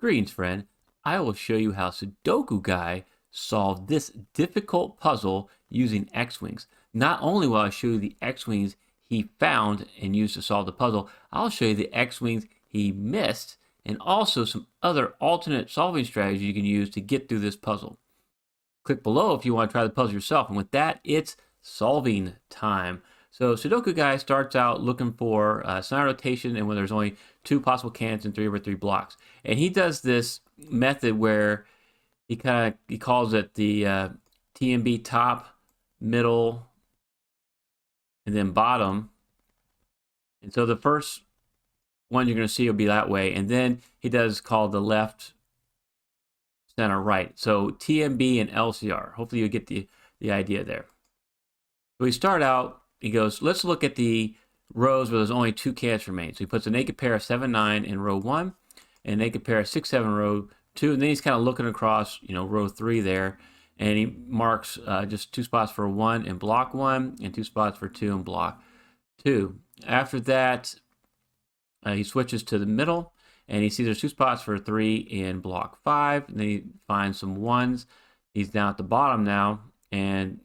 Greetings, friend. I will show you how Sudoku Guy solved this difficult puzzle using X-Wings. Not only will I show you the X-Wings he found and used to solve the puzzle, I'll show you the X-Wings he missed and also some other alternate solving strategies you can use to get through this puzzle. Click below if you want to try the puzzle yourself. And with that, it's solving time. So Sudoku Guy starts out looking for side rotation and when there's only two possible candidates and 3/3 blocks. And he does this method where he calls it the TMB top, middle, and then bottom. And so the first one you're going to see will be that way. And then he does called the left, center, right. So TMB and LCR. Hopefully you get the idea there. So we start out. He goes, let's look at the rows where there's only two candidates remain. So he puts a naked pair of 7, 9 in row 1 and a naked pair of 6, 7 in row 2. And then he's kind of looking across, row 3 there. And he marks just 2 spots for 1 in block 1 and 2 spots for 2 in block 2. After that, he switches to the middle and he sees there's 2 spots for 3 in block 5. And then he finds some 1s. He's down at the bottom now and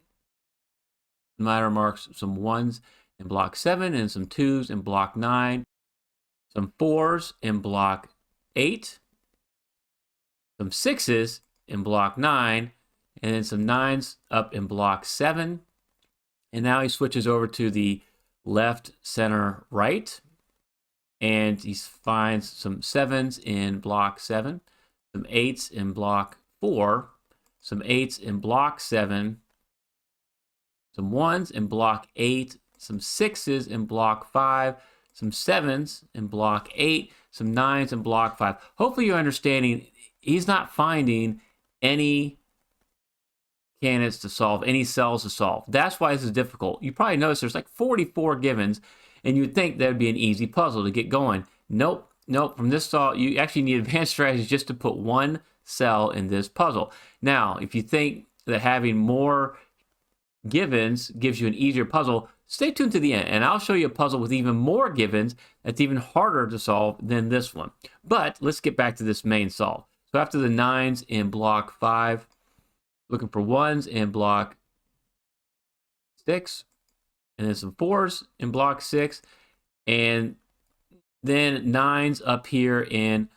Ladder marks some 1s in block 7 and some 2s in block 9, some 4s in block 8, some 6s in block 9, and then some 9s up in block 7. And now he switches over to the left, center, right, and he finds some 7s in block 7, some 8s in block 4, some 8s in block 7, some 1s in block 8, some 6s in block 5, some 7s in block 8, some 9s in block 5. Hopefully you're understanding he's not finding any candidates to solve, any cells to solve. That's why this is difficult. You probably notice there's like 44 givens, and you'd think that would be an easy puzzle to get going. Nope. From this solve, you actually need advanced strategies just to put one cell in this puzzle. Now, if you think that having more givens gives you an easier puzzle, stay tuned to the end and I'll show you a puzzle with even more givens that's even harder to solve than this one. But let's get back to this main solve. So after the 9s in block 5, looking for 1s in block 6, and then some 4s in block 6, and then 9s up here in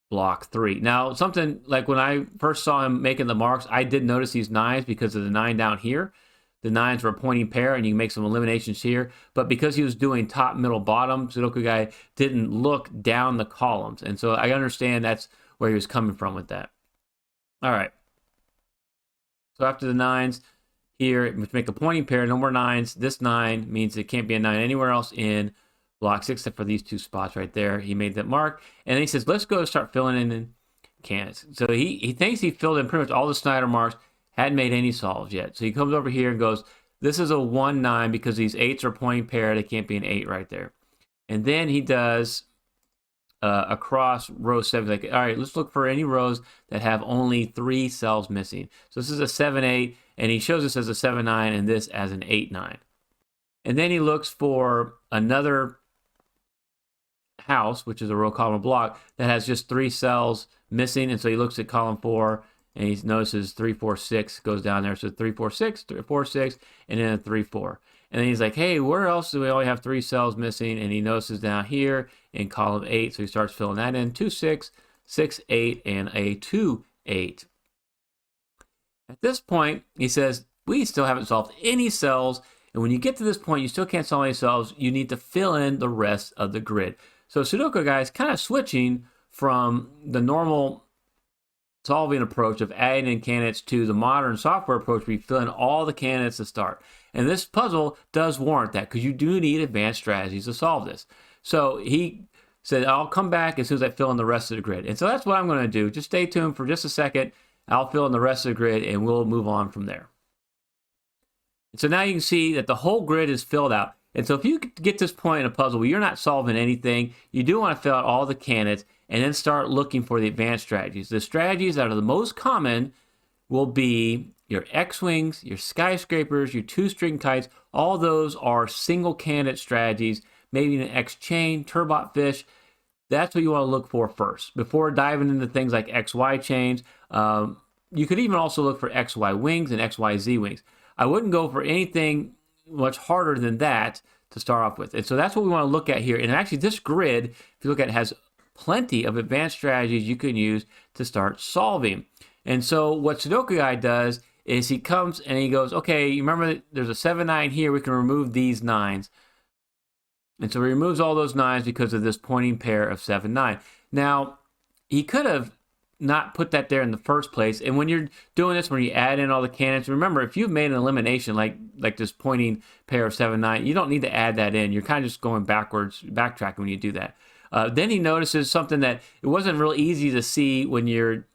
block 3. Now, something like when I first saw him making the marks, I did notice these 9s because of the 9 down here. The 9s were a pointing pair, and you can make some eliminations here. But because he was doing top, middle, bottom, Sudoku Guy didn't look down the columns. And so I understand that's where he was coming from with that. All right. So after the 9s here, which make a pointing pair, no more 9s. This 9 means it can't be a 9 anywhere else in block 6 except for these 2 spots right there. He made that mark. And then he says, let's go start filling in candidates. So he thinks he filled in pretty much all the Snyder marks, hadn't made any solves yet. So he comes over here and goes, this is a 1, 9 because these 8s are pointing pair. They can't be an 8 right there. And then he does across row 7. Like, all right, let's look for any rows that have only 3 cells missing. So this is a 7, 8, and he shows this as a 7, 9 and this as an 8, 9. And then he looks for another house, which is a row, column, block that has just 3 cells missing. And so he looks at column 4 and he notices 3, 4, 6 goes down there. So 3, 4, 6, 3, 4, 6, and then a 3, 4. And then he's like, hey, where else do we only have 3 cells missing? And he notices down here in column 8. So he starts filling that in. 2, 6, 6, 8, and a 2, 8. At this point, he says, we still haven't solved any cells. And when you get to this point, you still can't solve any cells. You need to fill in the rest of the grid. So Sudoku Guy is kind of switching from the normal solving approach of adding in candidates to the modern software approach where you fill in all the candidates to start. And this puzzle does warrant that because you do need advanced strategies to solve this. So he said, I'll come back as soon as I fill in the rest of the grid. And so that's what I'm going to do. Just stay tuned for just a second. I'll fill in the rest of the grid and we'll move on from there. And so now you can see that the whole grid is filled out. And so if you get to this point in a puzzle where you're not solving anything, you do want to fill out all the candidates and then start looking for the advanced strategies. The strategies that are the most common will be your X-Wings, your Skyscrapers, your 2-string kites. All those are single candidate strategies, maybe an X-Chain, Turbot Fish. That's what you want to look for first. Before diving into things like XY chains, you could even also look for XY wings and XYZ wings. I wouldn't go for anything much harder than that to start off with. And so that's what we want to look at here. And actually this grid, if you look at it, has plenty of advanced strategies you can use to start solving. And so what Sudoku Guy does is he comes and he goes, okay, you remember there's a 7, 9 here, we can remove these 9s. And so he removes all those 9s because of this pointing pair of 7, 9. Now, he could have not put that there in the first place. And when you're doing this, when you add in all the cannons, remember, if you've made an elimination like this pointing pair of 7, 9, you don't need to add that in. You're kind of just going backwards, backtracking when you do that. Then he notices something that it wasn't real easy to see when you're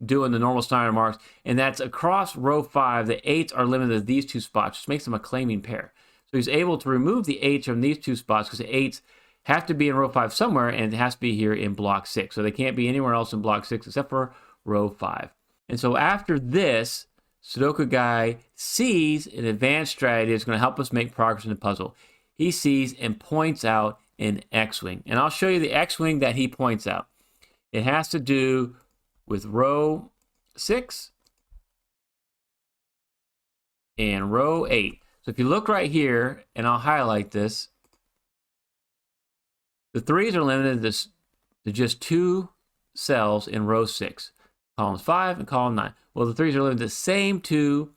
doing the normal Snyder marks, and that's across row 5, the 8s are limited to these 2 spots, which makes them a claiming pair. So he's able to remove the 8s from these 2 spots because the 8s have to be in row 5 somewhere, and it has to be here in block 6. So they can't be anywhere else in block 6 except for row 5. And so after this, Sudoku Guy sees an advanced strategy that's going to help us make progress in the puzzle. He sees and points out an X-wing. And I'll show you the X-wing that he points out. It has to do with row 6 and row 8. So if you look right here, and I'll highlight this, the 3s are limited to just 2 cells in row 6, columns 5 and column 9. Well, the 3s are limited to the same 2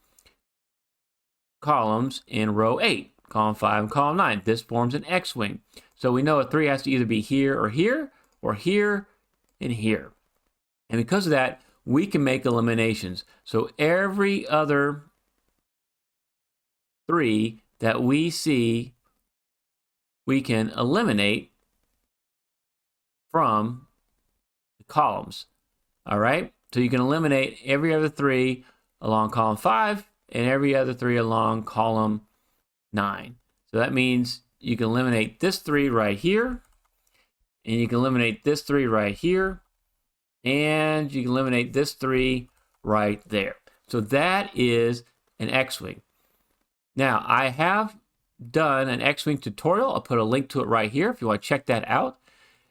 columns in row 8, column 5 and column 9. This forms an X-wing. So we know a 3 has to either be here or here, or here and here. And because of that, we can make eliminations. So every other 3 that we see, we can eliminate from the columns. All right? So you can eliminate every other 3 along column 5 and every other 3 along column 9. So that means you can eliminate this 3 right here, and you can eliminate this 3 right here, and you can eliminate this 3 right there. So that is an X-wing. Now, I have done an X-wing tutorial. I'll put a link to it right here if you want to check that out.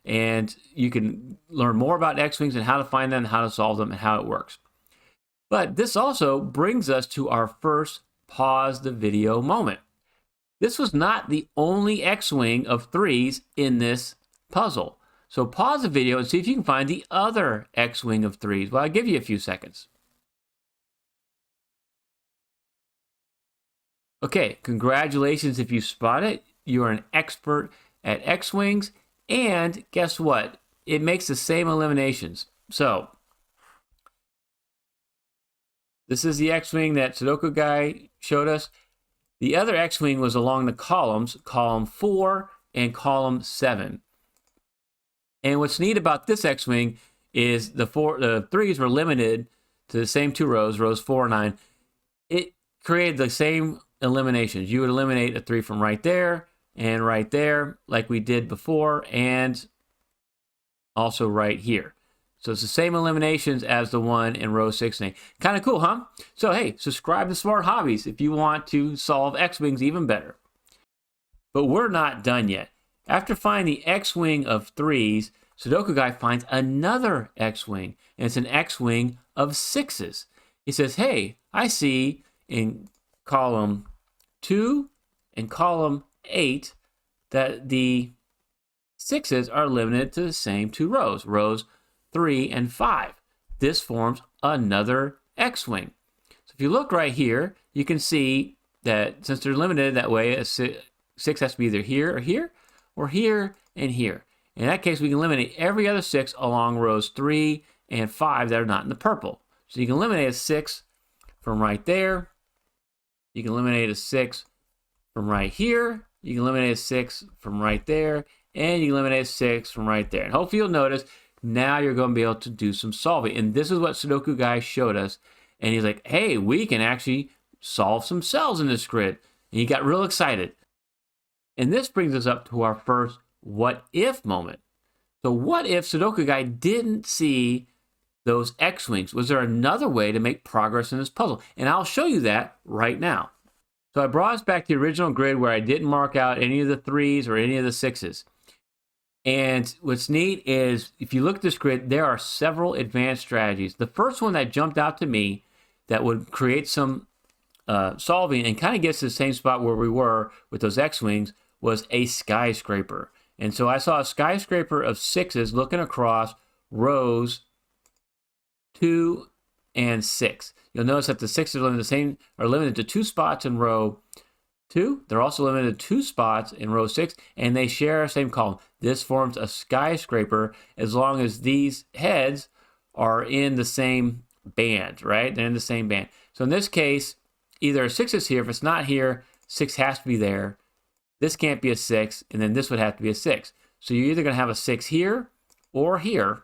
And you can learn more about X-wings and how to find them, how to solve them, and how it works. But this also brings us to our first pause the video moment. This was not the only X-wing of 3s in this puzzle. So pause the video and see if you can find the other X-wing of 3s. Well, I'll give you a few seconds. Okay, congratulations if you spot it. You are an expert at X-wings. And guess what? It makes the same eliminations. So this is the X-wing that Sudoku Guy showed us. The other X-wing was along the columns, column 4 and column 7. And what's neat about this X-wing is the 3s were limited to the same 2 rows, rows 4 and 9. It created the same eliminations. You would eliminate a 3 from right there and right there, like we did before, and also right here. So it's the same eliminations as the one in row 6 and 8. Kind of cool, huh? So hey, subscribe to Smart Hobbies if you want to solve X-wings even better. But we're not done yet. After finding the X-wing of 3s, Sudoku Guy finds another X-wing, and it's an X-wing of 6s. He says, hey, I see in column 2 and column 8 that the 6s are limited to the same 2 rows, rows 3 and 5. This forms another X-wing. So if you look right here, you can see that since they're limited that way, a 6 has to be either here or here, or here and here. In that case, we can eliminate every other 6 along rows 3 and 5 that are not in the purple. So you can eliminate a 6 from right there. You can eliminate a 6 from right here. You can eliminate a 6 from right there. And you can eliminate a 6 from right there. And hopefully you'll notice now you're going to be able to do some solving. And this is what Sudoku Guy showed us. And he's like, hey, we can actually solve some cells in this grid. And he got real excited. And this brings us up to our first what if moment. So what if Sudoku Guy didn't see those X-wings? Was there another way to make progress in this puzzle? And I'll show you that right now. So I brought us back to the original grid where I didn't mark out any of the 3s or any of the 6s. And what's neat is if you look at this grid, there are several advanced strategies. The first one that jumped out to me that would create some solving and kind of gets to the same spot where we were with those X-Wings was a skyscraper. And so I saw a skyscraper of 6s looking across rows 2 and 6. You'll notice that the 6s are limited to 2 spots in row 2. They're also limited to 2 spots in row 6, and they share the same column. This forms a skyscraper as long as these heads are in the same band, right? They're in the same band. So in this case, either a 6 is here. If it's not here, 6 has to be there. This can't be a 6, and then this would have to be a 6. So you're either going to have a 6 here or here.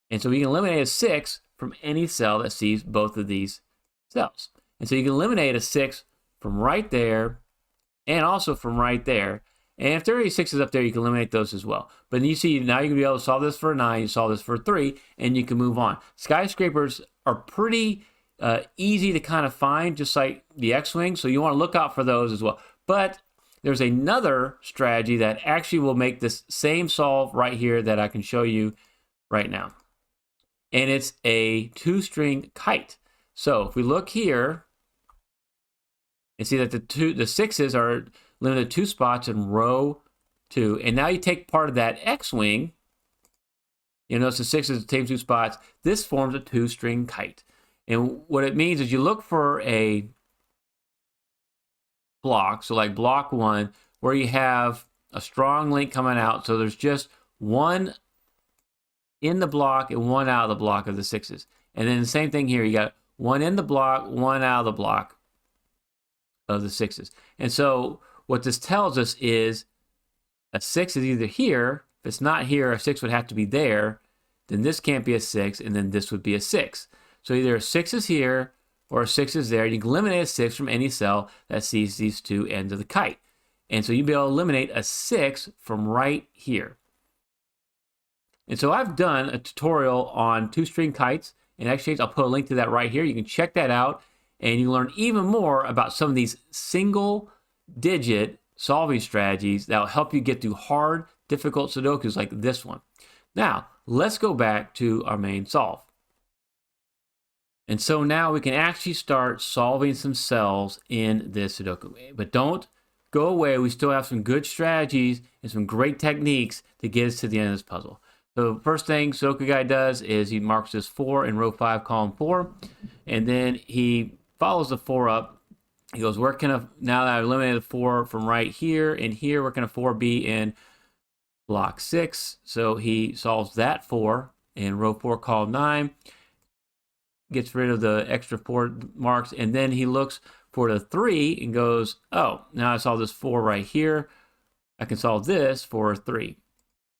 And so we can eliminate a 6 from any cell that sees both of these cells. And so you can eliminate a 6 from right there and also from right there. And if there are any 6s up there, you can eliminate those as well. But you see, now you can be able to solve this for a 9, you solve this for a 3, and you can move on. Skyscrapers are pretty easy to kind of find, just like the X-Wing, so you want to look out for those as well. But there's another strategy that actually will make this same solve right here that I can show you right now. And it's a 2-string kite. So if we look here and see that the 6s are limited to 2 spots in row 2. And now you take part of that X-Wing, you notice the 6s take 2 spots. This forms a 2-string kite. And what it means is you look for a block, so like block 1, where you have a strong link coming out. So there's just one in the block and one out of the block of the 6s. And then the same thing here, you got one in the block, one out of the block of the 6s. And so what this tells us is a 6 is either here. If it's not here, a 6 would have to be there. Then this can't be a 6, and then this would be a 6. So either a 6 is here or a 6 is there. You can eliminate a 6 from any cell that sees these two ends of the kite. And so you'll be able to eliminate a 6 from right here. And so I've done a tutorial on 2-string kites. And actually, I'll put a link to that right here. You can check that out. And you can learn even more about some of these single-digit solving strategies that will help you get through hard, difficult Sudokus like this one. Now, let's go back to our main solve. And so now we can actually start solving some cells in this Sudoku. But don't go away. We still have some good strategies and some great techniques to get us to the end of this puzzle. So first thing Sudoku Guy does is he marks this 4 in row 5, column 4. And then he follows the 4 up. He goes, where can now that I've eliminated 4 from right here and here, where can a 4 be in block 6? So he solves that 4 in row 4, column 9. Gets rid of the extra 4 marks, and then he looks for the 3 and goes, oh, now I solve this 4 right here. I can solve this for a 3.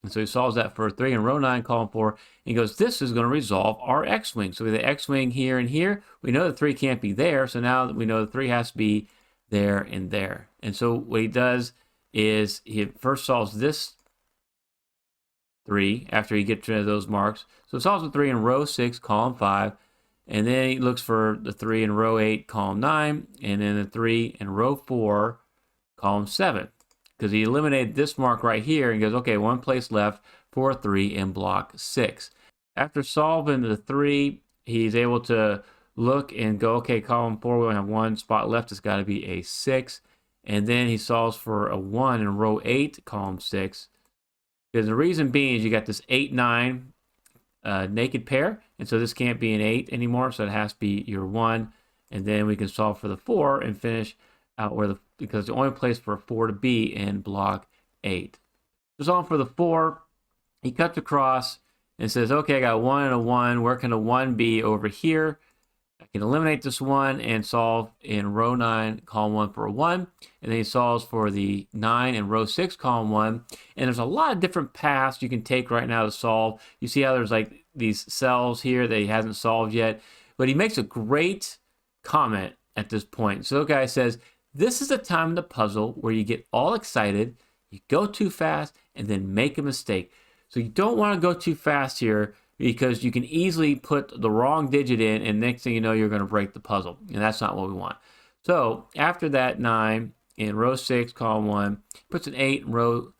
And so he solves that for a 3 in row 9, column 4. And he goes, this is going to resolve our X-Wing. So we have the X-Wing here and here. We know the 3 can't be there, so now we know the 3 has to be there and there. And so what he does is he first solves this 3 after he gets rid of those marks. So it solves the 3 in row 6, column 5. And then he looks for the 3 in row 8, column 9, and then the 3 in row 4, column 7. Because he eliminated this mark right here and goes, okay, one place left for 3 in block 6. After solving the 3, he's able to look and go, okay, column 4, we only have one spot left. It's got to be a 6. And then he solves for a 1 in row 8, column 6. Because the reason being is you got this 8, 9 naked pair. And so this can't be an 8 anymore, so it has to be your 1. And then we can solve for the 4 and finish out where because the only place for a 4 to be in block 8. So solve for the 4. He cuts across and says, okay, I got a 1 and a 1. Where can a 1 be over here? I can eliminate this 1 and solve in row 9, column 1 for a 1. And then he solves for the 9 in row 6, column 1. And there's a lot of different paths you can take right now to solve. You see how there's like these cells here that he hasn't solved yet. But he makes a great comment at this point. So the guy says, this is a time in the puzzle where you get all excited, you go too fast, and then make a mistake. So you don't want to go too fast here because you can easily put the wrong digit in, and next thing you know, you're going to break the puzzle. And that's not what we want. So after that 9 in row 6, column 1, puts an 8 in row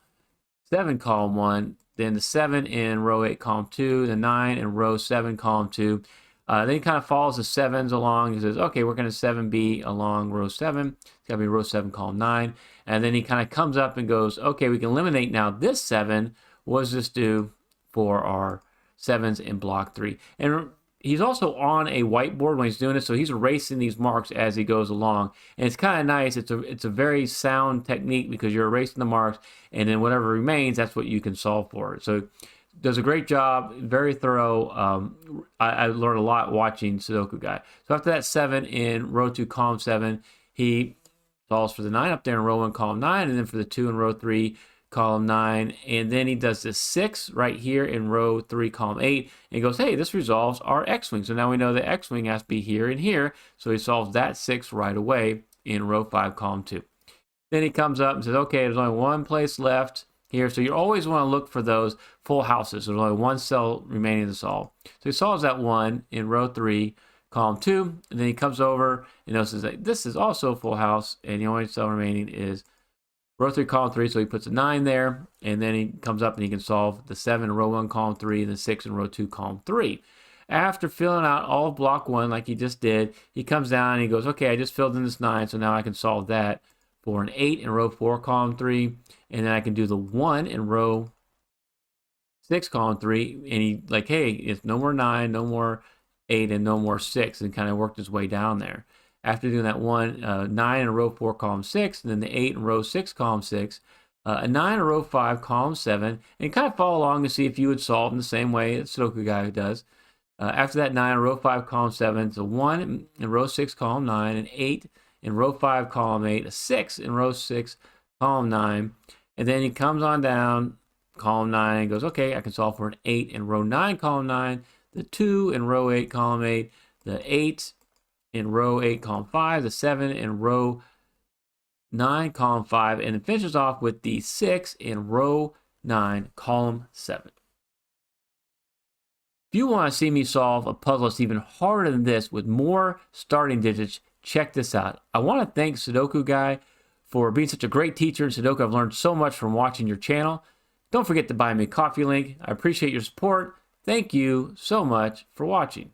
7, column 1, then the 7 in row 8, column 2, the 9 in row 7, column 2. Then he kind of follows the 7s along. He says, okay, we're going to 7B along row 7. It's got to be row 7, column 9. And then he kind of comes up and goes, okay, we can eliminate now this 7. What does this do for our 7s in block 3? And he's also on a whiteboard when he's doing it, so he's erasing these marks as he goes along. And it's kind of nice. It's a very sound technique because you're erasing the marks, and then whatever remains, that's what you can solve for. So does a great job, very thorough. I learned a lot watching Sudoku Guy. So after that 7 in row 2, column 7, he solves for the 9 up there in row 1, column 9, and then for the 2 in row 3, column 9, and then he does the 6 right here in row 3, column 8, and goes, hey, this resolves our X-wing. So now we know the X-wing has to be here and here, so he solves that 6 right away in row 5, column 2. Then he comes up and says, okay, there's only one place left here, so you always want to look for those full houses. There's only one cell remaining to solve. So he solves that 1 in row 3, column 2, and then he comes over and notices that this is also a full house, and the only cell remaining is row 3, column 3, so he puts a 9 there, and then he comes up and he can solve the 7 in row 1, column 3, and the 6 in row 2, column 3. After filling out all of block 1 like he just did, he comes down and he goes, okay, I just filled in this 9, so now I can solve that for an 8 in row 4, column 3, and then I can do the 1 in row 6, column 3, and he like, hey, it's no more 9, no more 8, and no more 6, and kind of worked his way down there. After doing that 9 in row 4, column 6, and then the 8 in row 6, column 6, a 9 in row 5, column 7, and kind of follow along to see if you would solve in the same way that Sudoku Guy does. After that 9 in row 5, column 7, it's a 1 in row 6, column 9, an 8 in row 5, column 8, a 6 in row 6, column 9, and then he comes on down, column 9, and goes, okay, I can solve for an 8 in row 9, column 9, the 2 in row 8, column 8, the 8 in row 8, column 5, the 7 in row 9, column 5, and it finishes off with the 6 in row 9, column 7. If you want to see me solve a puzzle that's even harder than this with more starting digits, check this out. I want to thank Sudoku Guy for being such a great teacher in Sudoku. I've learned so much from watching your channel. Don't forget to buy me a coffee link. I appreciate your support. Thank you so much for watching.